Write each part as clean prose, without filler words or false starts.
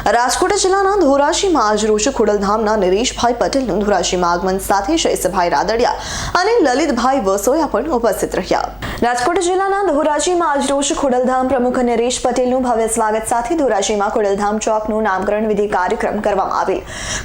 રાજકોટ જિલ્લાના ધોરાજીમાં આજરોજ ખોડલધામના નરેશભાઈ પટેલનું ધોરાજીમાં આગમન સાથે જયેશભાઈ રાદડિયા અને લલિતભાઈ વસોયા પણ ઉપસ્થિત રહ્યા. રાજકોટ જિલ્લાના ધોરાજીમાં આજરોજ ખોડલધામ પ્રમુખ નરેશ પટેલનું ભવ્ય સ્વાગત સાથે ધોરાજીમાં ખોડલધામ ચોકનું નામકરણ વિધિ કાર્યક્રમ કરવામાં આવેલ.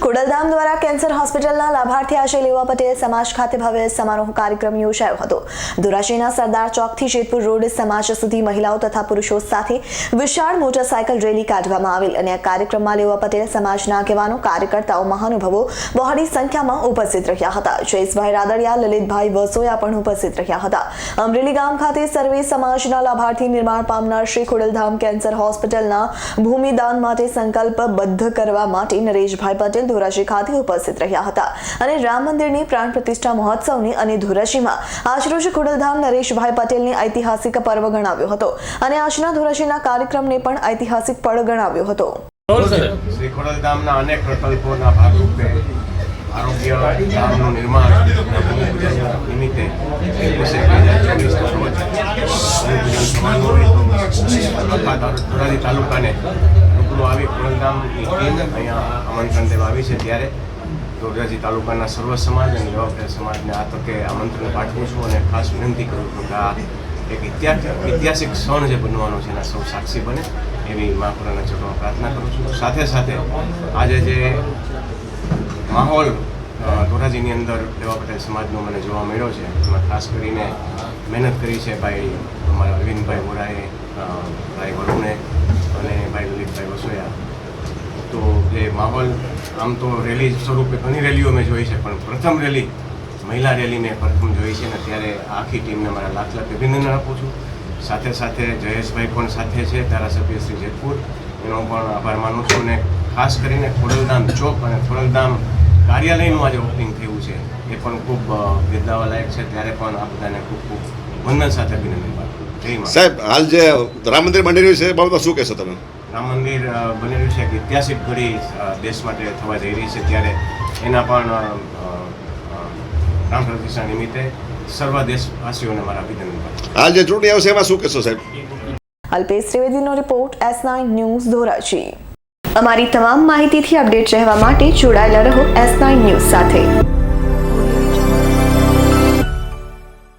ખોડલધામ દ્વારા કેન્સર હોસ્પિટલના લાભાર્થી આશય લેવા પટેલ સમાજ ખાતે ભવ્ય સમારોહ કાર્યક્રમ યોજાયો હતો. ધોરાજીના સરદાર ચોકથી જેતપુર રોડ સમાજ સુધી મહિલાઓ તથા પુરુષો સાથે વિશાળ મોટરસાયકલ રેલી કાઢવામાં આવેલ અને કાર્યક્રમમાં લેવા પટેલ સમાજના આગેવાનો, કાર્યકર્તાઓ, મહાનુભાવો બહોળી સંખ્યામાં ઉપસ્થિત રહ્યા હતા. જયેશભાઈ રાદડિયા, લલિતભાઈ વસોયા પણ ઉપસ્થિત રહ્યા હતા. અમરેલી ગામ ખાતે સર્વે સમાજના લાભાર્થી નિર્માણ પામનાર શ્રી ખોડલધામ કેન્સર હોસ્પિટલના ભૂમિદાન માટે સંકલ્પબદ્ધ કરવા માટે નરેશભાઈ પટેલ ધોરાજી ખાતે ઉપસ્થિત રહ્યા હતા અને રામ મંદિરની પ્રાણ પ્રતિષ્ઠા મહોત્સવની અને ધોરાજીમાં આજરોજ ખોડલધામ નરેશભાઈ પટેલની ઐતિહાસિક પર્વ ગણાવ્યો હતો અને આજના ધોરાજીના કાર્યક્રમને પણ ઐતિહાસિક પળ ગણાવ્યો હતો. શ્રી ખોડલધામના અનેક પ્રકલ્પોના ભાગરૂપે આરોગ્ય ધામનું નિર્માણ નિમિત્તે 21/24 ધોરાજી તાલુકાને રૂબરૂ આવી ખોડલધામની ટીમ અહીંયા આમંત્રણ દેવા આવી છે. ત્યારે ધોરાજી તાલુકાના સર્વ સમાજ અને લેવા સમાજને આ તકે આમંત્રણ પાઠવું છું અને ખાસ વિનંતી કરું છું કે આ એક ઐતિહાસિક ક્ષણ જે બનવાનો છે એના સૌ સાક્ષી બને એવી મા ખોડાના ચરણોમાં પ્રાર્થના કરું છું. સાથે સાથે આજે જે માહોલ ધોરાજીની અંદર લેવા પટેલ સમાજનો મને જોવા મળ્યો છે એમાં ખાસ કરીને મહેનત કરી છે ભાઈ અમારા અરવિંદભાઈ વોરાએ, ભાઈ વરુણે અને ભાઈ લલિતભાઈ વસોયા. તો જે માહોલ આમ તો રેલી સ્વરૂપે ઘણી રેલીઓ મેં જોઈ છે, પણ પ્રથમ રેલી મહિલા રેલી મેં પ્રથમ જોઈ છે ને ત્યારે આખી ટીમને મારા લાખ અભિનંદન આપું છું. સાથે સાથે જયેશભાઈ પણ સાથે છે, ધારાસભ્ય શ્રી જેતપુર, એનો પણ આભાર માનું છું. અને ખાસ કરીને ખોડલધામ ચોક અને ખોડલધામ કાર્યાલયનું આજે ઓપનિંગ થયું છે એ પણ ખૂબ બિરદાવાલાયક છે. ત્યારે પણ આ બધાને ખૂબ ખૂબ વંદન સાથે અભિનંદન પાઠવું. જય મા. સાહેબ, હાલ જે રામ મંદિર બની રહ્યું છે એ બાબતમાં શું કહેશો તમે? રામ મંદિર બની રહ્યું છે એક ઐતિહાસિક ઘડી દેશ માટે થવા જઈ રહી છે, ત્યારે એના પણ રામ પ્રતિષ્ઠા નિમિત્તે સર્વ દેશવાસીઓને મારા અભિનંદન પાઠવું. હાલ જે ચૂંટણી આવશે એમાં શું કહેશો સાહેબ? અલ્પેશ ત્રિવેદીનો રિપોર્ટ, S9 ન્યૂઝ, ધોરાજી. અમારી તમામ માહિતીથી અપડેટ રહેવા માટે જોડાયેલા રહો S9 ન્યૂઝ સાથે.